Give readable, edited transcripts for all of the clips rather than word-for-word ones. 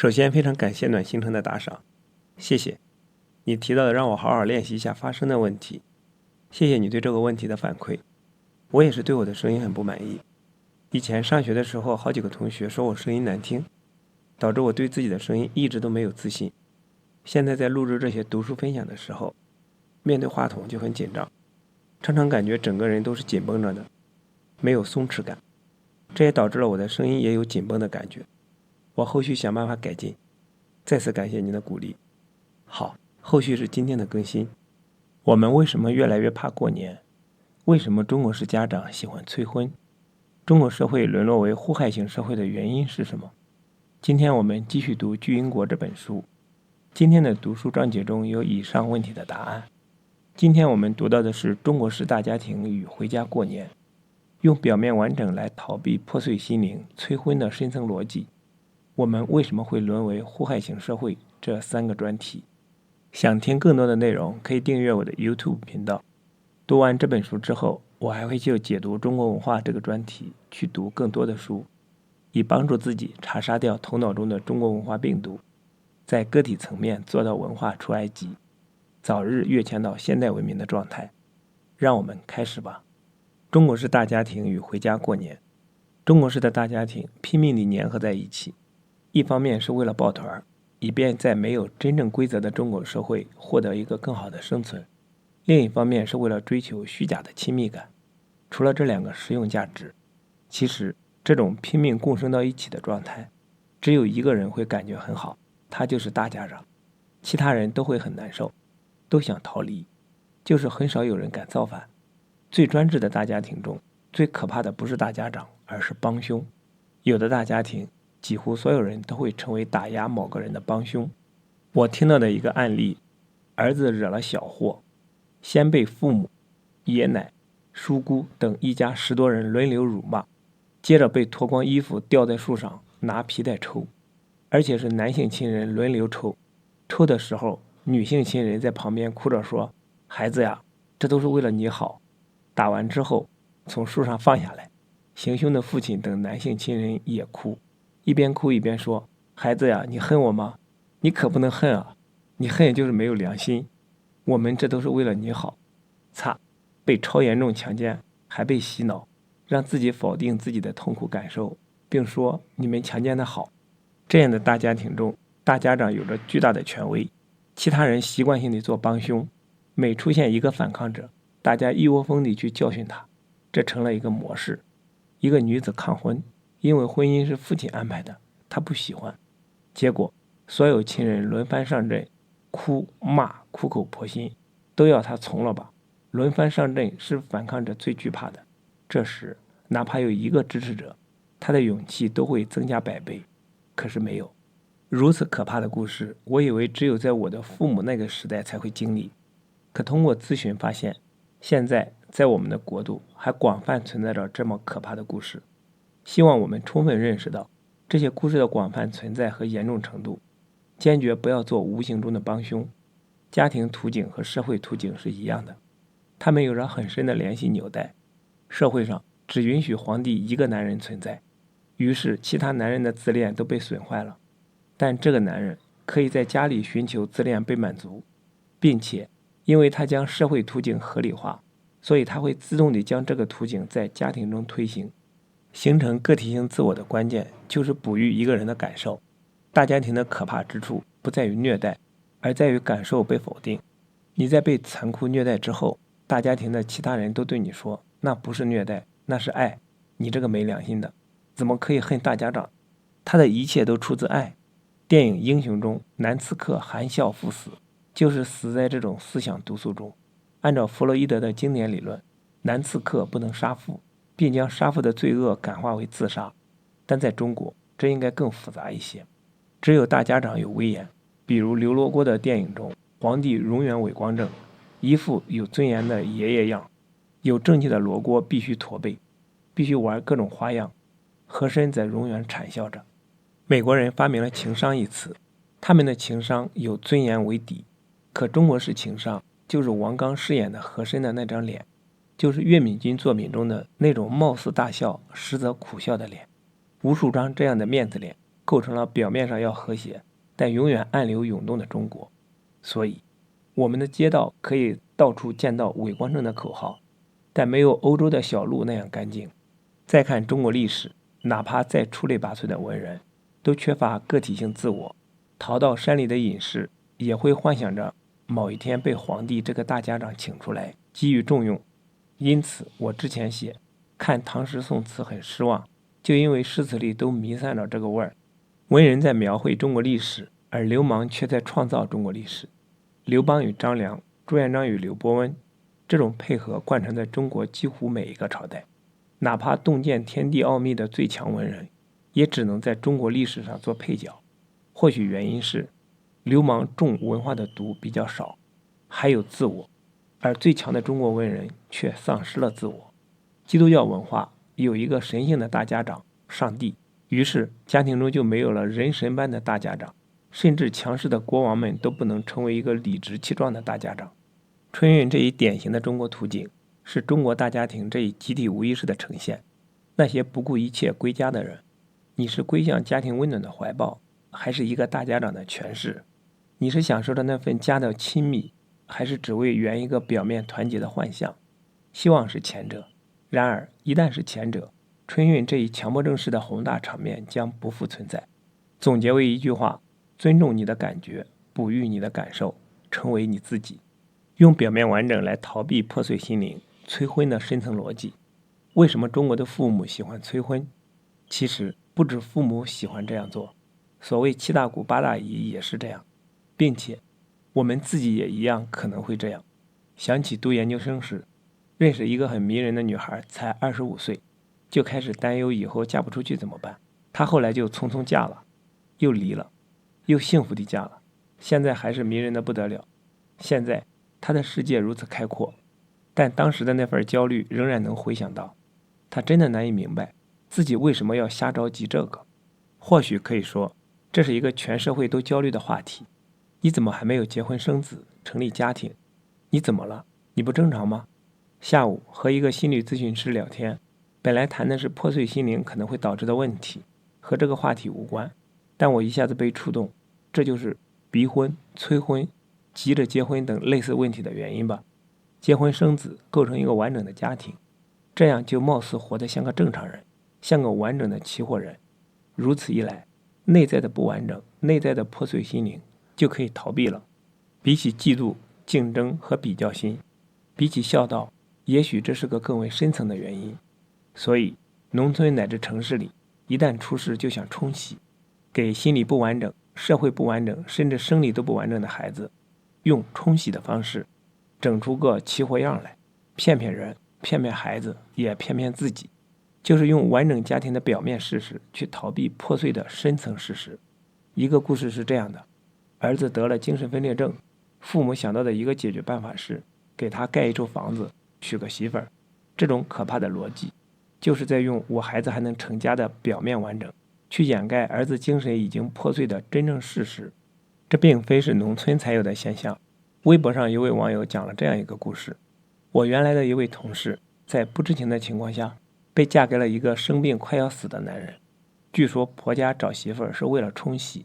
首先，非常感谢暖星辰的打赏，谢谢。你提到的让我好好练习一下发声的问题，谢谢你对这个问题的反馈。我也是对我的声音很不满意。以前上学的时候，好几个同学说我声音难听，导致我对自己的声音一直都没有自信。现在在录制这些读书分享的时候，面对话筒就很紧张，常常感觉整个人都是紧绷着的，没有松弛感。这也导致了我的声音也有紧绷的感觉。我后续想办法改进。再次感谢您的鼓励。好，后续是今天的更新。我们为什么越来越怕过年？为什么中国式家长喜欢催婚？中国社会沦落为互害型社会的原因是什么？今天我们继续读《巨婴国》这本书。今天的读书章节中有以上问题的答案。今天我们读到的是中国式大家庭与回家过年，用表面完整来逃避破碎心灵、催婚的深层逻辑。我们为什么会沦为互害型社会？这3个专题。想听更多的内容，可以订阅我的 YouTube 频道。读完这本书之后，我还会就解读中国文化这个专题去读更多的书，以帮助自己查杀掉头脑中的中国文化病毒，在个体层面做到文化出埃及，早日跃迁到现代文明的状态。让我们开始吧。中国式大家庭与回家过年。中国式的大家庭拼命地粘合在一起，一方面是为了抱团，以便在没有真正规则的中国社会获得一个更好的生存；另一方面是为了追求虚假的亲密感。除了这2个实用价值，其实这种拼命共生到一起的状态，只有一个人会感觉很好，他就是大家长，其他人都会很难受，都想逃离，就是很少有人敢造反。最专制的大家庭中，最可怕的不是大家长，而是帮凶。有的大家庭几乎所有人都会成为打压某个人的帮凶。我听到的一个案例，儿子惹了小祸，先被父母、爷奶、叔姑等一家10多人轮流辱骂，接着被脱光衣服吊在树上拿皮带抽，而且是男性亲人轮流抽。抽的时候，女性亲人在旁边哭着说：“孩子呀，这都是为了你好。”打完之后，从树上放下来，行凶的父亲等男性亲人也哭，一边哭一边说：“孩子呀，你恨我吗？你可不能恨啊！你恨就是没有良心。我们这都是为了你好。”擦，被超严重强奸，还被洗脑，让自己否定自己的痛苦感受，并说你们强奸的好。这样的大家庭中，大家长有着巨大的权威，其他人习惯性地做帮凶。每出现一个反抗者，大家一窝蜂地去教训他，这成了一个模式。一个女子抗婚，因为婚姻是父亲安排的，她不喜欢，结果所有亲人轮番上阵，哭骂苦口婆心，都要她从了吧。轮番上阵是反抗者最惧怕的，这时哪怕有一个支持者，他的勇气都会增加100倍。可是没有。如此可怕的故事，我以为只有在我的父母那个时代才会经历，可通过咨询发现，现在在我们的国度还广泛存在着这么可怕的故事。希望我们充分认识到这些故事的广泛存在和严重程度，坚决不要做无形中的帮凶。家庭图景和社会图景是一样的，它们有着很深的联系纽带。社会上只允许皇帝一个男人存在，于是其他男人的自恋都被损坏了。但这个男人可以在家里寻求自恋被满足，并且因为他将社会图景合理化，所以他会自动地将这个图景在家庭中推行。形成个体性自我的关键就是哺育一个人的感受。大家庭的可怕之处不在于虐待，而在于感受被否定。你在被残酷虐待之后，大家庭的其他人都对你说，那不是虐待，那是爱，你这个没良心的，怎么可以恨大家长？他的一切都出自爱。电影《英雄》中，男刺客含笑赴死，就是死在这种思想毒素中。按照弗洛伊德的经典理论，男刺客不能杀父，并将杀父的罪恶感化为自杀。但在中国，这应该更复杂一些。只有大家长有威严，比如刘罗锅的电影中，皇帝永远伟光正，一副有尊严的爷爷样。有正气的罗锅必须驼背，必须玩各种花样，和珅则永远谄笑着。美国人发明了情商一词，他们的情商有尊严为底，可中国式情商就是王刚饰演的和珅的那张脸，就是岳敏君作品中的那种貌似大笑实则苦笑的脸。无数张这样的面子脸构成了表面上要和谐，但永远暗流涌动的中国。所以，我们的街道可以到处见到伟光正的口号，但没有欧洲的小路那样干净。再看中国历史，哪怕再出类拔萃的文人，都缺乏个体性自我。逃到山里的隐士，也会幻想着某一天被皇帝这个大家长请出来，给予重用。因此，我之前写看唐诗宋词很失望，就因为诗词里都弥散着这个味儿。文人在描绘中国历史，而流氓却在创造中国历史。刘邦与张良，朱元璋与刘伯温，这种配合贯穿在中国几乎每一个朝代。哪怕洞见天地奥秘的最强文人，也只能在中国历史上做配角。或许原因是流氓重文化的毒比较少，还有自我，而最强的中国文人却丧失了自我。基督教文化有一个神性的大家长上帝，于是家庭中就没有了人神般的大家长，甚至强势的国王们都不能成为一个理直气壮的大家长。春运这一典型的中国图景，是中国大家庭这一集体无意识的呈现。那些不顾一切归家的人，你是归向家庭温暖的怀抱，还是一个大家长的权势？你是享受着那份家的亲密，还是只为圆一个表面团结的幻象？希望是前者。然而一旦是前者，春运这一强迫症式的宏大场面将不复存在。总结为一句话：尊重你的感觉，哺育你的感受，成为你自己。用表面完整来逃避破碎心灵催婚的深层逻辑。为什么中国的父母喜欢催婚？其实不止父母喜欢这样做，所谓七大姑八大姨也是这样，并且我们自己也一样可能会这样。想起读研究生时，认识一个很迷人的女孩，才25岁，就开始担忧以后嫁不出去怎么办。她后来就匆匆嫁了，又离了，又幸福地嫁了，现在还是迷人的不得了。现在她的世界如此开阔，但当时的那份焦虑仍然能回想到。她真的难以明白自己为什么要瞎着急这个。或许可以说，这是一个全社会都焦虑的话题。你怎么还没有结婚生子，成立家庭？你怎么了？你不正常吗？下午和一个心理咨询师聊天，本来谈的是破碎心灵可能会导致的问题，和这个话题无关，但我一下子被触动，这就是逼婚、催婚、急着结婚等类似问题的原因吧。结婚生子，构成一个完整的家庭，这样就貌似活得像个正常人，像个完整的起火人。如此一来，内在的不完整，内在的破碎心灵就可以逃避了。比起嫉妒、竞争和比较心，比起孝道，也许这是个更为深层的原因。所以农村乃至城市里，一旦出事就想冲洗，给心理不完整、社会不完整甚至生理都不完整的孩子，用冲洗的方式整出个齐活样来，骗骗人，骗骗孩子，也骗骗自己，就是用完整家庭的表面事实去逃避破碎的深层事实。一个故事是这样的：儿子得了精神分裂症，父母想到的一个解决办法是给他盖一处房子，娶个媳妇儿。这种可怕的逻辑，就是在用我孩子还能成家的表面完整，去掩盖儿子精神已经破碎的真正事实。这并非是农村才有的现象。微博上一位网友讲了这样一个故事：我原来的一位同事，在不知情的情况下，被嫁给了一个生病快要死的男人。据说婆家找媳妇儿是为了冲洗。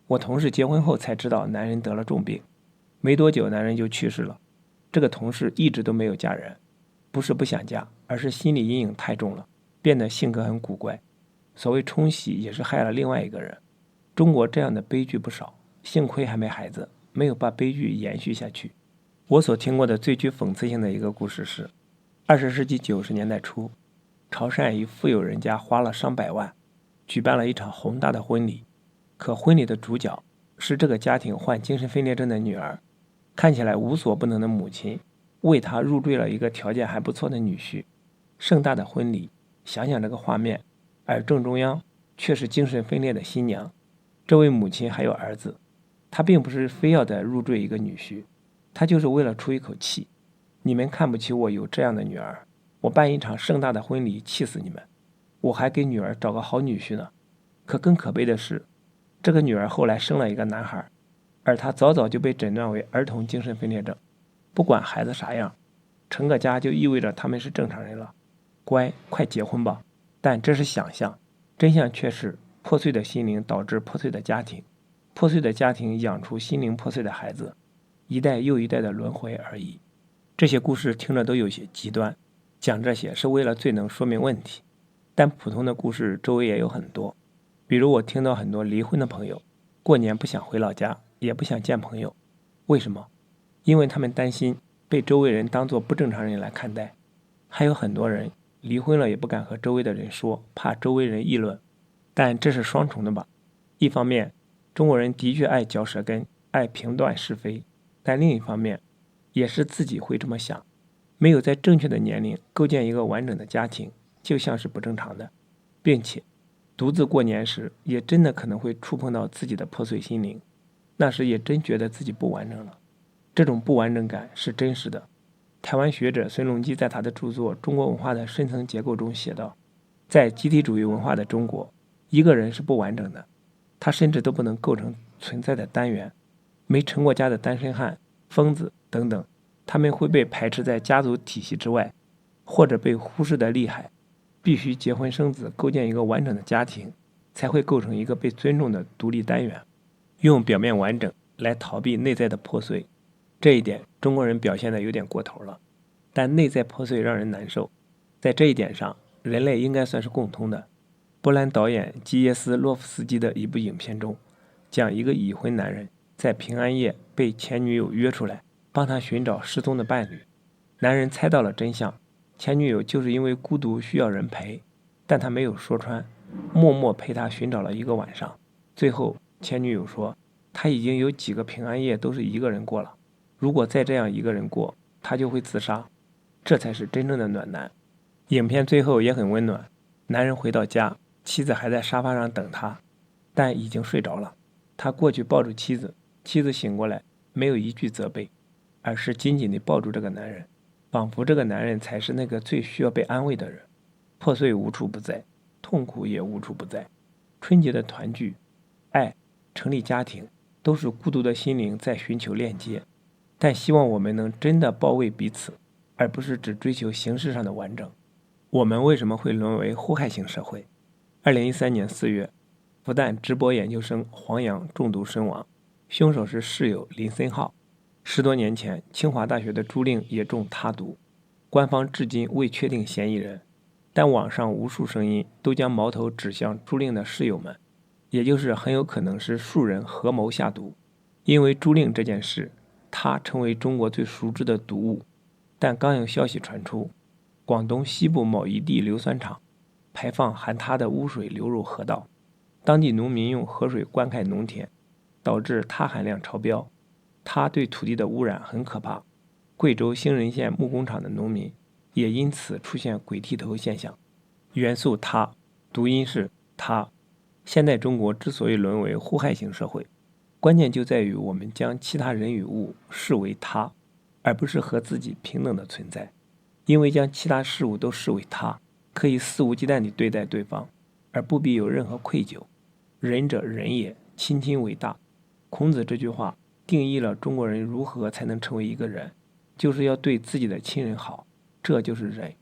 我同事结婚后才知道男人得了重病，没多久男人就去世了。这个同事一直都没有嫁人，不是不想嫁，而是心理阴影太重了，变得性格很古怪。所谓冲洗也是害了另外一个人。中国这样的悲剧不少，幸亏还没孩子，没有把悲剧延续下去。我所听过的最具讽刺性的一个故事是20世纪90年代初，潮汕一富有人家花了上百万举办了一场宏大的婚礼。可婚礼的主角是这个家庭患精神分裂症的女儿，看起来无所不能的母亲为她入赘了一个条件还不错的女婿。盛大的婚礼，想想这个画面，而正中央却是精神分裂的新娘。这位母亲还有儿子，她并不是非要再入赘一个女婿，她就是为了出一口气。你们看不起我有这样的女儿，我办一场盛大的婚礼气死你们，我还给女儿找个好女婿呢。可更可悲的是，这个女儿后来生了一个男孩，而她早早就被诊断为儿童精神分裂症。不管孩子啥样，成个家就意味着他们是正常人了。乖，快结婚吧。但这是想象，真相却是破碎的心灵导致破碎的家庭，破碎的家庭养出心灵破碎的孩子，一代又一代的轮回而已。这些故事听着都有些极端，讲这些是为了最能说明问题，但普通的故事周围也有很多。比如我听到很多离婚的朋友，过年不想回老家，也不想见朋友。为什么？因为他们担心被周围人当作不正常人来看待。还有很多人离婚了也不敢和周围的人说，怕周围人议论。但这是双重的吧？一方面，中国人的确爱嚼舌根，爱评断是非，但另一方面，也是自己会这么想，没有在正确的年龄构建一个完整的家庭，就像是不正常的，并且独自过年时也真的可能会触碰到自己的破碎心灵，那时也真觉得自己不完整了。这种不完整感是真实的。台湾学者孙隆基在他的著作《中国文化的深层结构》中写道，在集体主义文化的中国，一个人是不完整的，他甚至都不能构成存在的单元。没成过家的单身汉、疯子等等，他们会被排斥在家族体系之外，或者被忽视的厉害。必须结婚生子，构建一个完整的家庭，才会构成一个被尊重的独立单元。用表面完整来逃避内在的破碎，这一点中国人表现得有点过头了。但内在破碎让人难受，在这一点上，人类应该算是共通的。波兰导演基耶斯洛夫斯基的一部影片中，讲一个已婚男人在平安夜被前女友约出来，帮他寻找失踪的伴侣。男人猜到了真相，前女友就是因为孤独需要人陪，但他没有说穿，默默陪他寻找了一个晚上。最后前女友说，他已经有几个平安夜都是一个人过了，如果再这样一个人过，他就会自杀。这才是真正的暖男。影片最后也很温暖，男人回到家，妻子还在沙发上等他，但已经睡着了。他过去抱住妻子，妻子醒过来，没有一句责备，而是紧紧地抱住这个男人，仿佛这个男人才是那个最需要被安慰的人。破碎无处不在，痛苦也无处不在。春节的团聚、爱、成立家庭，都是孤独的心灵在寻求链接。但希望我们能真的包围彼此，而不是只追求形式上的完整。我们为什么会沦为祸害型社会？2013年4月，复旦直播研究生黄洋中毒身亡，凶手是室友林森浩。10多年前，清华大学的朱令也中他毒，官方至今未确定嫌疑人，但网上无数声音都将矛头指向朱令的室友们，也就是很有可能是数人合谋下毒。因为朱令这件事，他成为中国最熟知的毒物。但刚有消息传出，广东西部某一地硫酸厂排放含他的污水流入河道，当地农民用河水灌溉农田，导致他含量超标。他对土地的污染很可怕，贵州兴仁县木工厂的农民也因此出现鬼剃头现象。元素他，读音是他。现代中国之所以沦为祸害型社会，关键就在于我们将其他人与物视为他，而不是和自己平等的存在。因为将其他事物都视为他，可以肆无忌惮地对待对方，而不必有任何愧疚。仁者仁也，亲亲为大。孔子这句话定义了中国人如何才能成为一个人，就是要对自己的亲人好，这就是仁，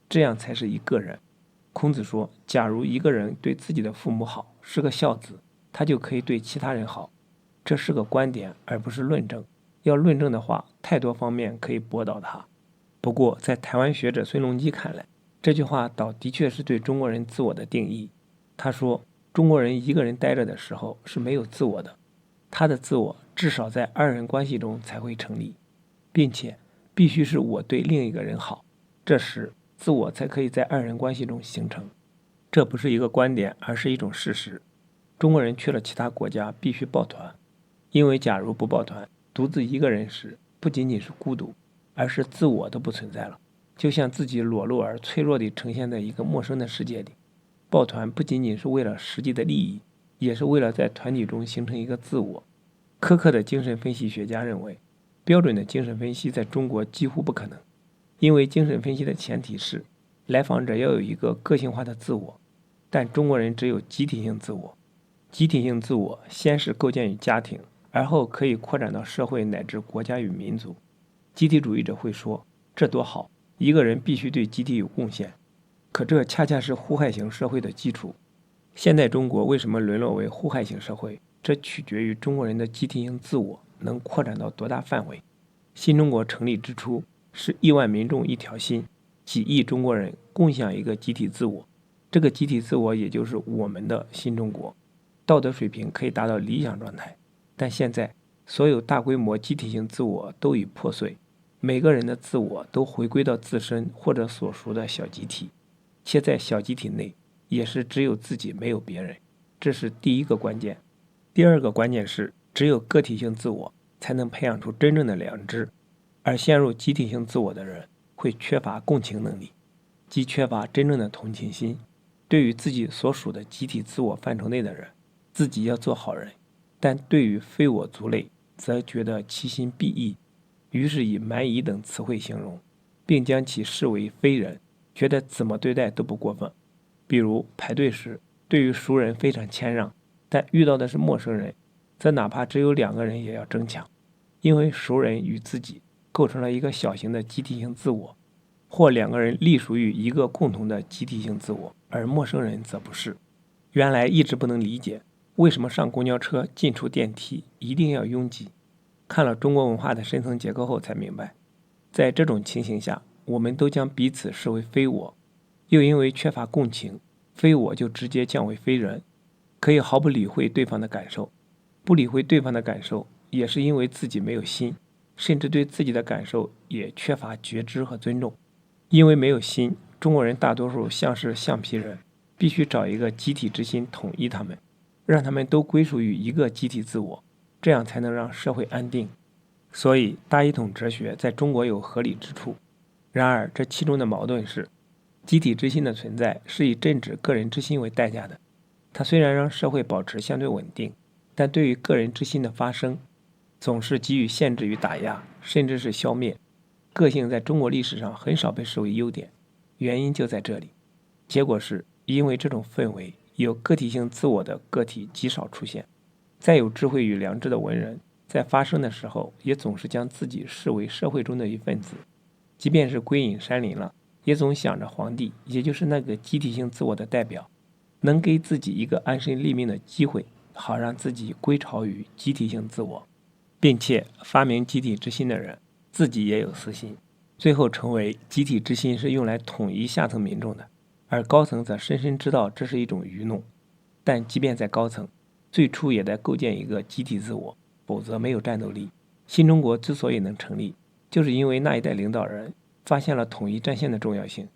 这样才是一个人。孔子说，假如一个人对自己的父母好，是个孝子，他就可以对其他人好。这是个观点，而不是论证。要论证的话，太多方面可以驳倒他。不过在台湾学者孙隆基看来，这句话倒的确是对中国人自我的定义。他说，中国人一个人待着的时候是没有自我的，他的自我至少在二人关系中才会成立，并且必须是我对另一个人好，这时自我才可以在二人关系中形成。这不是一个观点，而是一种事实。中国人去了其他国家必须抱团，因为假如不抱团，独自一个人时不仅仅是孤独，而是自我都不存在了，就像自己裸露而脆弱地呈现在一个陌生的世界里。抱团不仅仅是为了实际的利益，也是为了在团体中形成一个自我。苛刻的精神分析学家认为，标准的精神分析在中国几乎不可能，因为精神分析的前提是来访者要有一个个性化的自我，但中国人只有集体性自我。集体性自我先是构建于家庭，而后可以扩展到社会乃至国家与民族。集体主义者会说，这多好，一个人必须对集体有贡献。可这恰恰是祸害型社会的基础。现在中国为什么沦落为互害型社会？这取决于中国人的集体性自我能扩展到多大范围。新中国成立之初是亿万民众一条心，几亿中国人共享一个集体自我，这个集体自我也就是我们的新中国，道德水平可以达到理想状态。但现在所有大规模集体性自我都已破碎，每个人的自我都回归到自身或者所属的小集体，且在小集体内也是只有自己没有别人，这是第一个关键。第二个关键是，只有个体性自我才能培养出真正的良知，而陷入集体性自我的人会缺乏共情能力，即缺乏真正的同情心。对于自己所属的集体自我范畴内的人，自己要做好人，但对于非我族类则觉得其心必异，于是以蛮夷等词汇形容，并将其视为非人，觉得怎么对待都不过分。比如排队时，对于熟人非常谦让，但遇到的是陌生人，则哪怕只有2个人也要争抢，因为熟人与自己构成了一个小型的集体性自我，或2个人隶属于一个共同的集体性自我，而陌生人则不是。原来一直不能理解为什么上公交车进出电梯一定要拥挤，看了中国文化的深层结构后才明白，在这种情形下，我们都将彼此视为非我，又因为缺乏共情，非我就直接降为非人，可以毫不理会对方的感受。不理会对方的感受，也是因为自己没有心，甚至对自己的感受也缺乏觉知和尊重。因为没有心，中国人大多数像是橡皮人，必须找一个集体之心统一他们，让他们都归属于一个集体自我，这样才能让社会安定。所以大一统哲学在中国有合理之处。然而这其中的矛盾是，集体之心的存在是以镇止个人之心为代价的。它虽然让社会保持相对稳定，但对于个人之心的发生，总是给予限制与打压，甚至是消灭。个性在中国历史上很少被视为优点，原因就在这里。结果是因为这种氛围，有个体性自我的个体极少出现。再有智慧与良知的文人，在发生的时候，也总是将自己视为社会中的一份子，即便是归隐山林了，也总想着皇帝，也就是那个集体性自我的代表，能给自己一个安身立命的机会，好让自己归巢于集体性自我，并且发明集体之心的人自己也有私心，最后成为集体之心是用来统一下层民众的，而高层则深深知道这是一种愚弄。但即便在高层，最初也得构建一个集体自我，否则没有战斗力。新中国之所以能成立，就是因为那一代领导人发现了统一战线的重要性，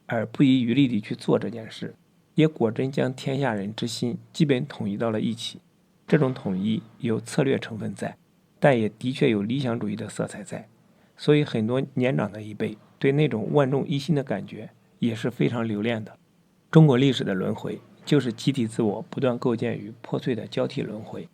而不遗余力地去做这件事，也果真将天下人之心基本统一到了一起。这种统一有策略成分在，但也的确有理想主义的色彩在，所以很多年长的一辈对那种万众一心的感觉也是非常留恋的。中国历史的轮回，就是集体自我不断构建与破碎的交替轮回。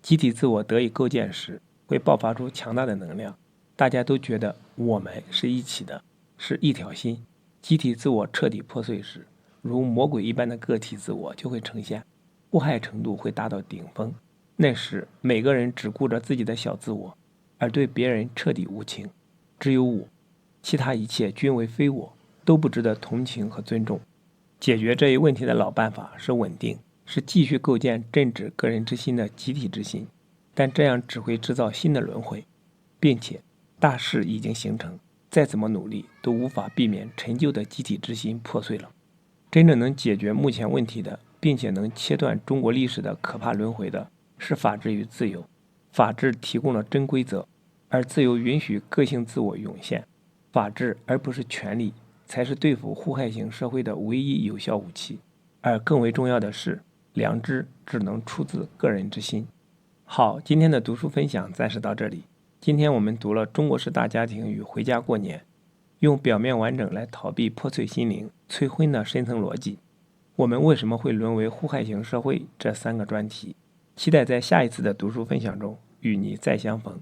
集体自我得以构建时，会爆发出强大的能量，大家都觉得我们是一起的，是一条心。集体自我彻底破碎时，如魔鬼一般的个体自我就会呈现，祸害程度会达到顶峰。那时每个人只顾着自己的小自我，而对别人彻底无情，只有我，其他一切均为非我，都不值得同情和尊重。解决这一问题的老办法是稳定，是继续构建镇止个人之心的集体之心，但这样只会制造新的轮回，并且大势已经形成，再怎么努力都无法避免陈旧的集体之心破碎了。真正能解决目前问题的，并且能切断中国历史的可怕轮回的，是法治与自由。法治提供了真规则，而自由允许个性自我涌现。法治而不是权力，才是对付互害型社会的唯一有效武器。而更为重要的是，良知只能出自个人之心。好，今天的读书分享暂时到这里。今天我们读了《中国式大家庭与回家过年》，用表面完整来逃避破碎心灵、催婚的深层逻辑。我们为什么会沦为互害型社会？这3个专题，期待在下一次的读书分享中与你再相逢。